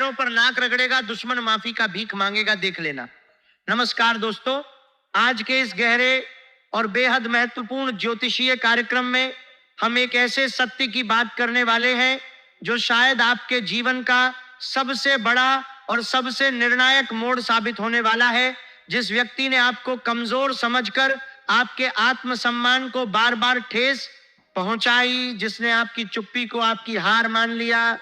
पैरों पर नाक रगड़ेगा, दुश्मन माफी का भीख मांगेगा, देख लेना। नमस्कार दोस्तों, आज के इस गहरे और बेहद महत्वपूर्ण ज्योतिषीय कार्यक्रम में हम एक ऐसे सत्य की बात करने वाले हैं जो शायद आपके जीवन का सबसे बड़ा और सबसे निर्णायक मोड़ साबित होने वाला है। जिस व्यक्ति ने आपको कमजोर समझकर आपके आत्मसम्मान को बार बार ठेस पहुंचाई, जिसने आपकी चुप्पी को आपकी हार मान लिया,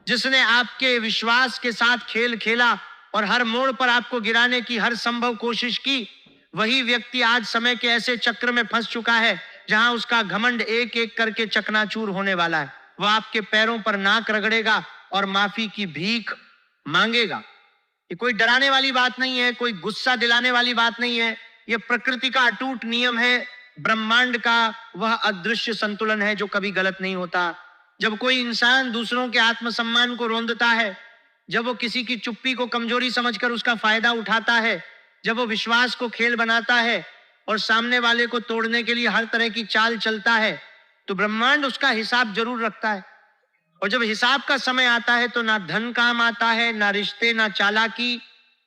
जिसने आपके विश्वास के साथ खेल खेला और हर मोड़ पर आपको गिराने की हर संभव कोशिश की, वही व्यक्ति आज समय के ऐसे चक्र में फंस चुका है जहां उसका घमंड एक एक करके चकनाचूर होने वाला है। वह आपके पैरों पर नाक रगड़ेगा और माफी की भीख मांगेगा। ये कोई डराने वाली बात नहीं है, कोई गुस्सा दिलाने वाली बात नहीं है। ये प्रकृति का अटूट नियम है, ब्रह्मांड का वह अदृश्य संतुलन है जो कभी गलत नहीं होता। जब कोई इंसान दूसरों के आत्मसम्मान को रौंदता है, जब वो किसी की चुप्पी को कमजोरी समझकर उसका फायदा उठाता है, जब वो विश्वास को खेल बनाता है और सामने वाले को तोड़ने के लिए हर तरह की चाल चलता है, तो ब्रह्मांड उसका हिसाब जरूर रखता है। और जब हिसाब का समय आता है तो ना धन काम आता है, ना रिश्ते, ना चालाकी,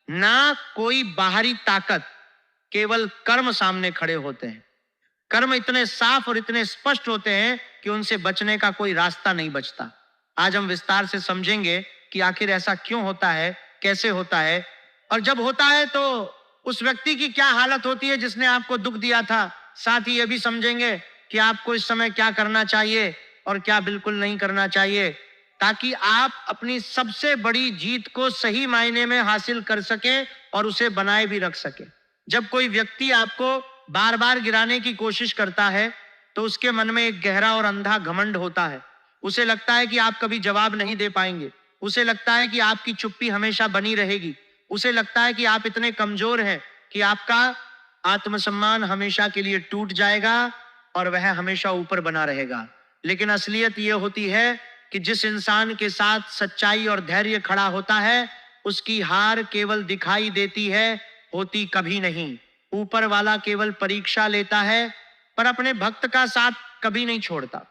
ना कोई बाहरी ताकत, केवल कर्म सामने खड़े होते हैं। कर्म इतने साफ और इतने स्पष्ट होते हैं कि उनसे बचने का कोई रास्ता नहीं बचता। आज हम विस्तार से समझेंगे कि आखिर ऐसा क्यों होता है, कैसे होता है, और जब होता है तो उस व्यक्ति की क्या हालत होती है जिसने आपको दुख दिया था। साथ ही यह भी समझेंगे कि आपको इस समय क्या करना चाहिए और क्या बिल्कुल नहीं करना चाहिए, ताकि आप अपनी सबसे बड़ी जीत को सही मायने में हासिल कर सकें और उसे बनाए भी रख सकें। जब कोई व्यक्ति आपको बार बार गिराने की कोशिश करता है तो उसके मन में एक गहरा और अंधा घमंड होता है। उसे लगता है कि आप कभी जवाब नहीं दे पाएंगे, उसे लगता है कि आपकी चुप्पी हमेशा बनी रहेगी, उसे लगता है कि आप इतने कमजोर हैं कि आपका आत्मसम्मान हमेशा के लिए टूट जाएगा और वह हमेशा ऊपर बना रहेगा। लेकिन असलियत यह होती है कि जिस इंसान के साथ सच्चाई और धैर्य खड़ा होता है, उसकी हार केवल दिखाई देती है, होती कभी नहीं। ऊपर वाला केवल परीक्षा लेता है पर अपने भक्त का साथ कभी नहीं छोड़ता।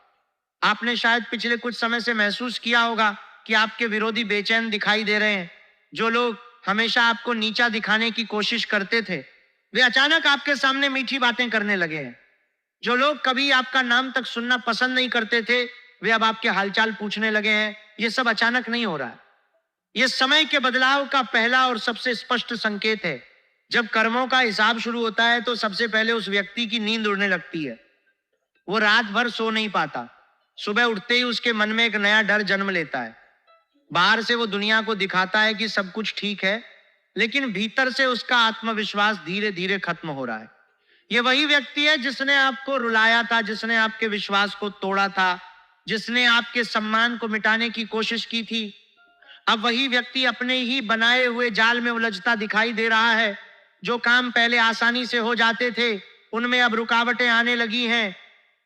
आपने शायद पिछले कुछ समय से महसूस किया होगा कि आपके विरोधी बेचैन दिखाई दे रहे हैं। जो लोग हमेशा आपको नीचा दिखाने की कोशिश करते थे, वे अचानक आपके सामने मीठी बातें करने लगे हैं। जो लोग कभी आपका नाम तक सुनना पसंद नहीं करते थे, वे अब आपके हालचाल पूछने लगे हैं। ये सब अचानक नहीं हो रहा है, ये समय के बदलाव का पहला और सबसे स्पष्ट संकेत है। जब कर्मों का हिसाब शुरू होता है तो सबसे पहले उस व्यक्ति की नींद उड़ने लगती है। वो रात भर सो नहीं पाता। सुबह उठते ही उसके मन में एक नया डर जन्म लेता है। बाहर से वो दुनिया को दिखाता है कि सब कुछ ठीक है, लेकिन भीतर से उसका आत्मविश्वास धीरे धीरे खत्म हो रहा है। ये वही व्यक्ति है जिसने आपको रुलाया था, जिसने आपके विश्वास को तोड़ा था, जिसने आपके सम्मान को मिटाने की कोशिश की थी। अब वही व्यक्ति अपने ही बनाए हुए जाल में उलझता दिखाई दे रहा है। जो काम पहले आसानी से हो जाते थे, उनमें अब रुकावटें आने लगी हैं।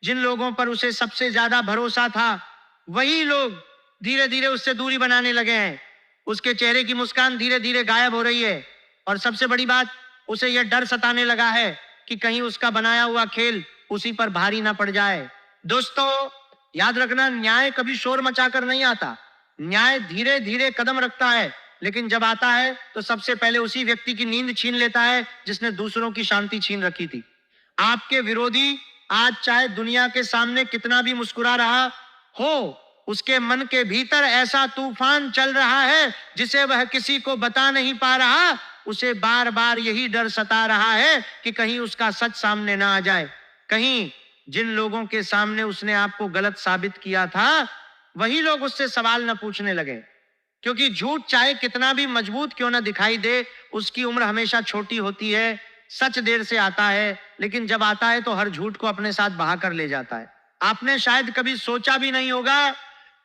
जिन लोगों पर उसे सबसे ज्यादा भरोसा था, वही लोग धीरे धीरे उससे दूरी बनाने लगे हैं। उसके चेहरे की मुस्कान धीरे धीरे गायब हो रही है और सबसे बड़ी बात, उसे यह डर सताने लगा है कि कहीं उसका बनाया हुआ खेल उसी पर भारी ना पड़ जाए। दोस्तों, याद रखना, न्याय कभी शोर मचाकर नहीं आता। न्याय धीरे धीरे कदम रखता है, लेकिन जब आता है तो सबसे पहले उसी व्यक्ति की नींद छीन लेता है जिसने दूसरों की शांति छीन रखी थी। आपके विरोधी आज चाहे दुनिया के सामने कितना भी मुस्कुरा रहा हो, उसके मन के भीतर ऐसा तूफान चल रहा है जिसे वह किसी को बता नहीं पा रहा। उसे बार बार यही डर सता रहा है कि कहीं उसका सच सामने ना आ जाए, कहीं जिन लोगों के सामने उसने आपको गलत साबित किया था, वही लोग उससे सवाल न पूछने लगे। क्योंकि झूठ चाहे कितना भी मजबूत क्यों ना दिखाई दे, उसकी उम्र हमेशा छोटी होती है। सच देर से आता है, लेकिन जब आता है तो हर झूठ को अपने साथ बहा कर ले जाता है। आपने शायद कभी सोचा भी नहीं होगा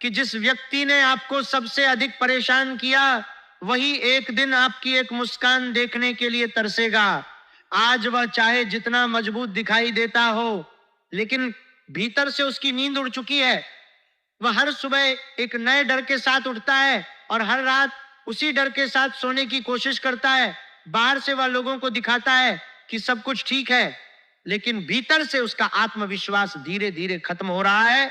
कि जिस व्यक्ति ने आपको सबसे अधिक परेशान किया, वही एक दिन आपकी एक मुस्कान देखने के लिए तरसेगा। आज वह चाहे जितना मजबूत दिखाई देता हो, लेकिन भीतर से उसकी नींद उड़ चुकी है। वह हर सुबह एक नए डर के साथ उठता है और हर रात उसी डर के साथ सोने की कोशिश करता है। बाहर से वह लोगों को दिखाता है कि सब कुछ ठीक है, लेकिन भीतर से उसका आत्मविश्वास धीरे धीरे खत्म हो रहा है।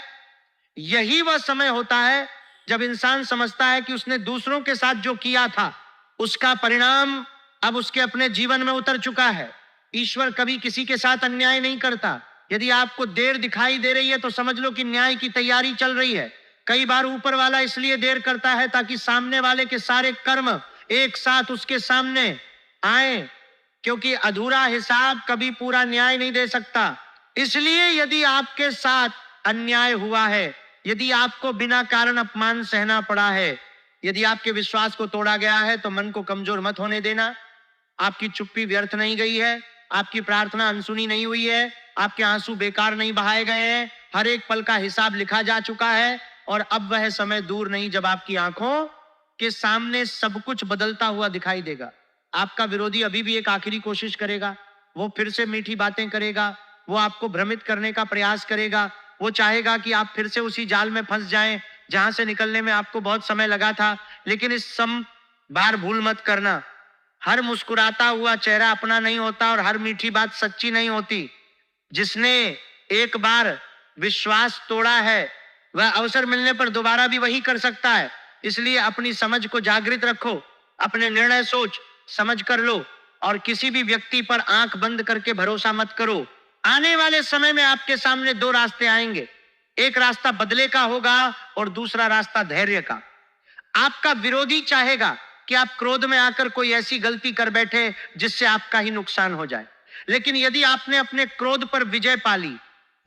यही वह समय होता है जब इंसान समझता है कि उसने दूसरों के साथ जो किया था उसका परिणाम अब उसके अपने जीवन में उतर चुका है। ईश्वर कभी किसी के साथ अन्याय नहीं करता। यदि आपको देर दिखाई दे रही है तो समझ लो कि न्याय की तैयारी चल रही है। कई बार ऊपर वाला इसलिए देर करता है ताकि सामने वाले के सारे कर्म एक साथ उसके सामने आए, क्योंकि अधूरा हिसाब कभी पूरा न्याय नहीं दे सकता। इसलिए यदि आपके साथ अन्याय हुआ है, यदि आपको बिना कारण अपमान सहना पड़ा है, यदि आपके विश्वास को तोड़ा गया है, तो मन को कमजोर मत होने देना। आपकी चुप्पी व्यर्थ नहीं गई है, आपकी प्रार्थना अनसुनी नहीं हुई है, आपके आंसू बेकार नहीं बहाए गए हैं। हर एक पल का हिसाब लिखा जा चुका है और अब वह समय दूर नहीं जब आपकी आंखों के सामने सब कुछ बदलता हुआ दिखाई देगा। आपका विरोधी अभी भी एक आखिरी कोशिश करेगा, वो फिर से मीठी बातें करेगा, वो आपको भ्रमित करने का प्रयास करेगा, वो चाहेगा कि आप फिर से उसी जाल में फंस जाएं जहां से निकलने में आपको बहुत समय लगा था। लेकिन इस बार भूल मत करना, हर मुस्कुराता हुआ चेहरा अपना नहीं होता और हर मीठी बात सच्ची नहीं होती। जिसने एक बार विश्वास तोड़ा है वह अवसर मिलने पर दोबारा भी वही कर सकता है। इसलिए अपनी समझ को जागृत रखो, अपने निर्णय सोच समझ कर लो और किसी भी व्यक्ति पर आंख बंद करके भरोसा मत करो। आने वाले समय में आपके सामने दो रास्ते आएंगे, एक रास्ता बदले का होगा और दूसरा रास्ता धैर्य का। आपका विरोधी चाहेगा कि आप क्रोध में आकर कोई ऐसी गलती कर बैठे जिससे आपका ही नुकसान हो जाए, लेकिन यदि आपने अपने क्रोध पर विजय पा ली,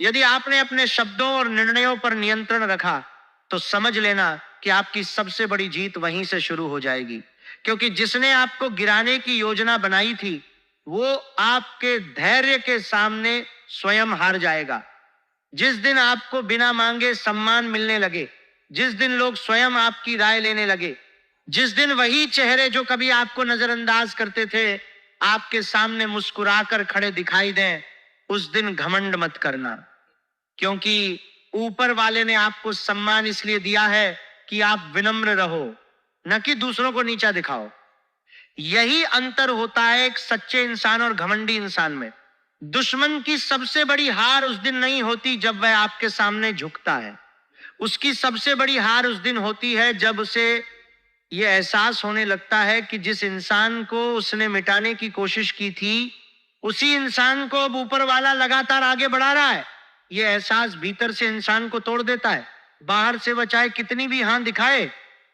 यदि आपने अपने शब्दों और निर्णयों पर नियंत्रण रखा, तो समझ लेना कि आपकी सबसे बड़ी जीत वहीं से शुरू हो जाएगी। क्योंकि जिसने आपको गिराने की योजना बनाई थी वो आपके धैर्य के सामने स्वयं हार जाएगा। जिस दिन आपको बिना मांगे सम्मान मिलने लगे, जिस दिन लोग स्वयं आपकी राय लेने लगे, जिस दिन वही चेहरे जो कभी आपको नजरअंदाज करते थे आपके सामने मुस्कुराकर खड़े दिखाई दें, उस दिन घमंड मत करना। क्योंकि ऊपर वाले ने आपको सम्मान इसलिए दिया है कि आप विनम्र रहो, न कि दूसरों को नीचा दिखाओ। यही अंतर होता है एक सच्चे इंसान और घमंडी इंसान में। दुश्मन की सबसे बड़ी हार उस दिन नहीं होती जब वह आपके सामने झुकता है, उसकी सबसे बड़ी हार उस दिन होती है जब उसे यह एहसास होने लगता है कि जिस इंसान को उसने मिटाने की कोशिश की थी उसी इंसान को अब ऊपर वाला लगातार आगे बढ़ा रहा है। यह एहसास भीतर से इंसान को तोड़ देता है। बाहर से वह चाहे कितनी भी हां दिखाए,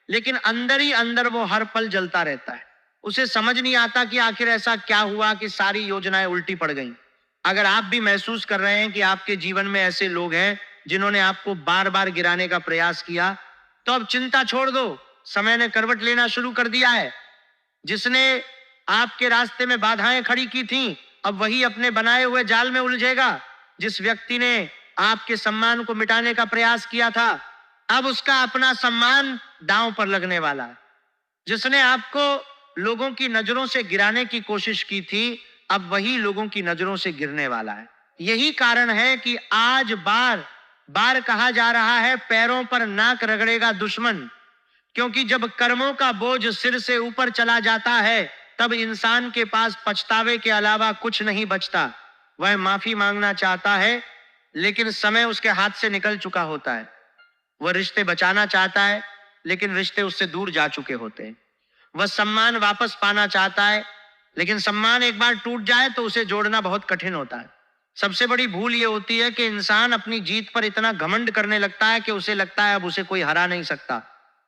लेकिन अंदर ही अंदर वो हर पल जलता रहता है। उसे समझ नहीं आता कि आखिर ऐसा क्या हुआ कि सारी योजनाएं उल्टी पड़ गईं। अगर आप भी महसूस कर रहे हैं कि आपके जीवन में ऐसे लोग हैं जिन्होंने आपको बार बार गिराने का प्रयास किया, तो अब चिंता छोड़ दो, समय ने करवट लेना शुरू कर दिया है। जिसने आपके रास्ते में बाधाएं खड़ी की थीं, अब वही अपने बनाए हुए जाल में उलझेगा। जिस व्यक्ति ने आपके सम्मान को मिटाने का प्रयास किया था, अब उसका अपना सम्मान दांव पर लगने वाला है। जिसने आपको लोगों की नजरों से गिराने की कोशिश की थी, अब वही लोगों की नजरों से गिरने वाला है। यही कारण है कि आज बार बार कहा जा रहा है, पैरों पर नाक रगड़ेगा दुश्मन। क्योंकि जब कर्मों का बोझ सिर से ऊपर चला जाता है तब इंसान के पास पछतावे के अलावा कुछ नहीं बचता। वह माफी मांगना चाहता है लेकिन समय उसके हाथ से निकल चुका होता है। वह रिश्ते बचाना चाहता है लेकिन रिश्ते उससे दूर जा चुके होते हैं। वह सम्मान वापस पाना चाहता है लेकिन सम्मान एक बार टूट जाए तो उसे जोड़ना बहुत कठिन होता है। सबसे बड़ी भूल यह होती है कि इंसान अपनी जीत पर इतना घमंड करने लगता है कि उसे लगता है अब उसे कोई हरा नहीं सकता।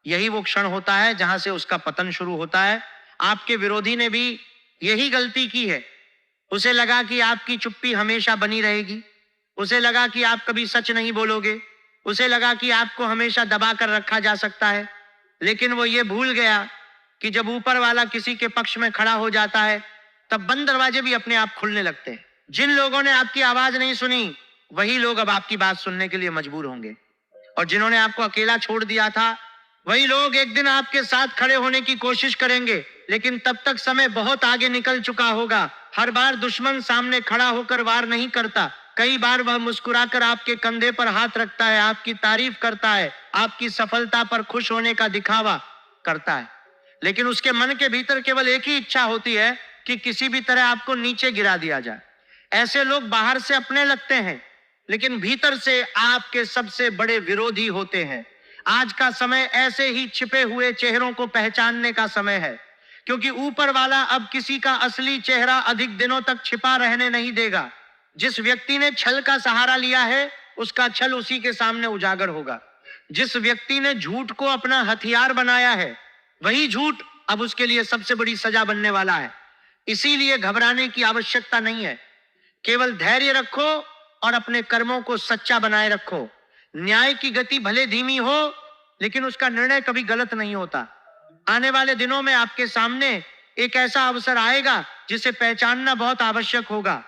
यही वो क्षण होता है जहां से उसका पतन शुरू होता है। आपके विरोधी ने भी यही गलती की है। उसे लगा कि आपकी चुप्पी हमेशा बनी रहेगी, उसे लगा कि आप कभी सच नहीं बोलोगे, उसे लगा कि आपको हमेशा दबा कर रखा जा सकता है। लेकिन वो ये भूल गया कि जब ऊपर वाला किसी के पक्ष में खड़ा हो जाता है तब बंद दरवाजे भी अपने आप खुलने लगते हैं। जिन लोगों ने आपकी आवाज नहीं सुनी वही लोग अब आपकी बात सुनने के लिए मजबूर होंगे, और जिन्होंने आपको अकेला छोड़ दिया था वही लोग एक दिन आपके साथ खड़े होने की कोशिश करेंगे, लेकिन तब तक समय बहुत आगे निकल चुका होगा। हर बार दुश्मन सामने खड़ा होकर वार नहीं करता, कई बार वह मुस्कुराकर आपके कंधे पर हाथ रखता है, आपकी तारीफ करता है, आपकी सफलता पर खुश होने का दिखावा करता है। लेकिन उसके मन के भीतर केवल एक ही इच्छा होती है कि किसी भी तरह आपको नीचे गिरा दिया जाए। ऐसे लोग बाहर से अपने लगते हैं लेकिन भीतर से आपके सबसे बड़े विरोधी होते हैं। आज का समय ऐसे ही छिपे हुए चेहरों को पहचानने का समय है, क्योंकि ऊपर वाला अब किसी का असली चेहरा अधिक दिनों तक छिपा रहने नहीं देगा। जिस व्यक्ति ने छल का सहारा लिया है, उसका छल उसी के सामने उजागर होगा। जिस व्यक्ति ने झूठ को अपना हथियार बनाया है, वही झूठ अब उसके लिए सबसे बड़ी सजा बनने वाला है। इसीलिए घबराने की आवश्यकता नहीं है। केवल धैर्य रखो और अपने कर्मों को सच्चा बनाए रखो। न्याय की गति भले धीमी हो, लेकिन उसका निर्णय कभी गलत नहीं होता। आने वाले दिनों में आपके सामने एक ऐसा अवसर आएगा जिसे पहचानना बहुत आवश्यक होगा।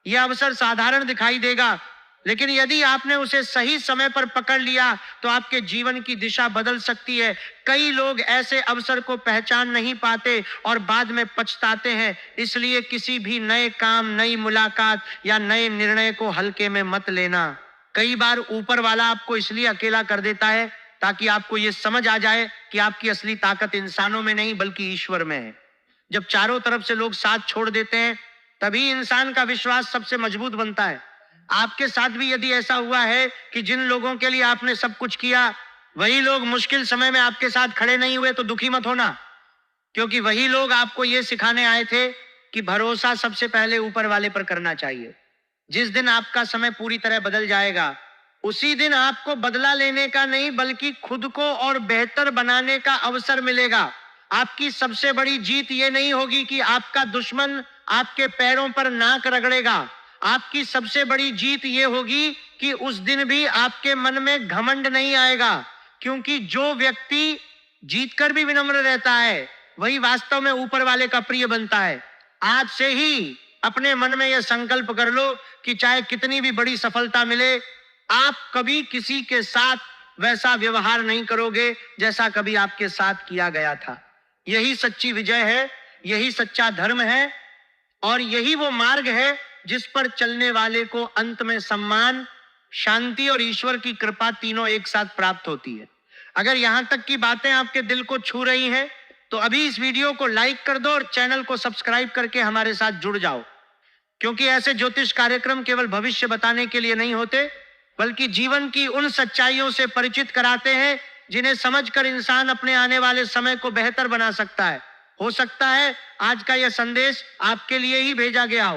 यह अवसर साधारण दिखाई देगा, लेकिन यदि आपने उसे सही समय पर पकड़ लिया तो आपके जीवन की दिशा बदल सकती है। कई लोग ऐसे अवसर को पहचान नहीं पाते और बाद में पछताते हैं। इसलिए किसी भी नए काम, नई मुलाकात या नए निर्णय को हल्के में मत लेना। कई बार ऊपर वाला आपको इसलिए अकेला कर देता है ताकि आपको यह समझ आ जाए कि आपकी असली ताकत इंसानों में नहीं बल्कि ईश्वर में है। जब चारों तरफ से लोग साथ छोड़ देते हैं, तभी इंसान का विश्वास सबसे मजबूत बनता है। आपके साथ भी यदि ऐसा हुआ है कि जिन लोगों के लिए आपने सब कुछ किया, वही लोग मुश्किल समय में आपके साथ खड़े नहीं हुए, तो दुखी मत होना, क्योंकि वही लोग आपको यह सिखाने आए थे कि भरोसा सबसे पहले ऊपर वाले पर करना चाहिए। जिस दिन आपका समय पूरी तरह बदल जाएगा, उसी दिन आपको बदला लेने का नहीं बल्कि खुद को और बेहतर बनाने का अवसर मिलेगा। आपकी सबसे बड़ी जीत ये नहीं होगी कि आपका दुश्मन आपके पैरों पर नाक रगड़ेगा। आपकी सबसे बड़ी जीत ये होगी कि उस दिन भी आपके मन में घमंड नहीं आएगा, क्योंकि जो व्यक्ति जीतकर भी विनम्र रहता है, वही वास्तव में ऊपर वाले का प्रिय बनता है। आज से ही अपने मन में यह संकल्प कर लो कि चाहे कितनी भी बड़ी सफलता मिले, आप कभी किसी के साथ वैसा व्यवहार नहीं करोगे जैसा कभी आपके साथ किया गया था। यही सच्ची विजय है, यही सच्चा धर्म है, और यही वो मार्ग है जिस पर चलने वाले को अंत में सम्मान, शांति और ईश्वर की कृपा तीनों एक साथ प्राप्त होती है। अगर यहां तक की बातें आपके दिल को छू रही हैं, तो अभी इस वीडियो को लाइक कर दो और चैनल को सब्सक्राइब करके हमारे साथ जुड़ जाओ, क्योंकि ऐसे ज्योतिष कार्यक्रम केवल भविष्य बताने के लिए नहीं होते, बल्कि जीवन की उन सच्चाइयों से परिचित कराते हैं जिन्हें समझकर इंसान अपने आने वाले समय को बेहतर बना सकता है। हो सकता है आज का यह संदेश आपके लिए ही भेजा गया हो।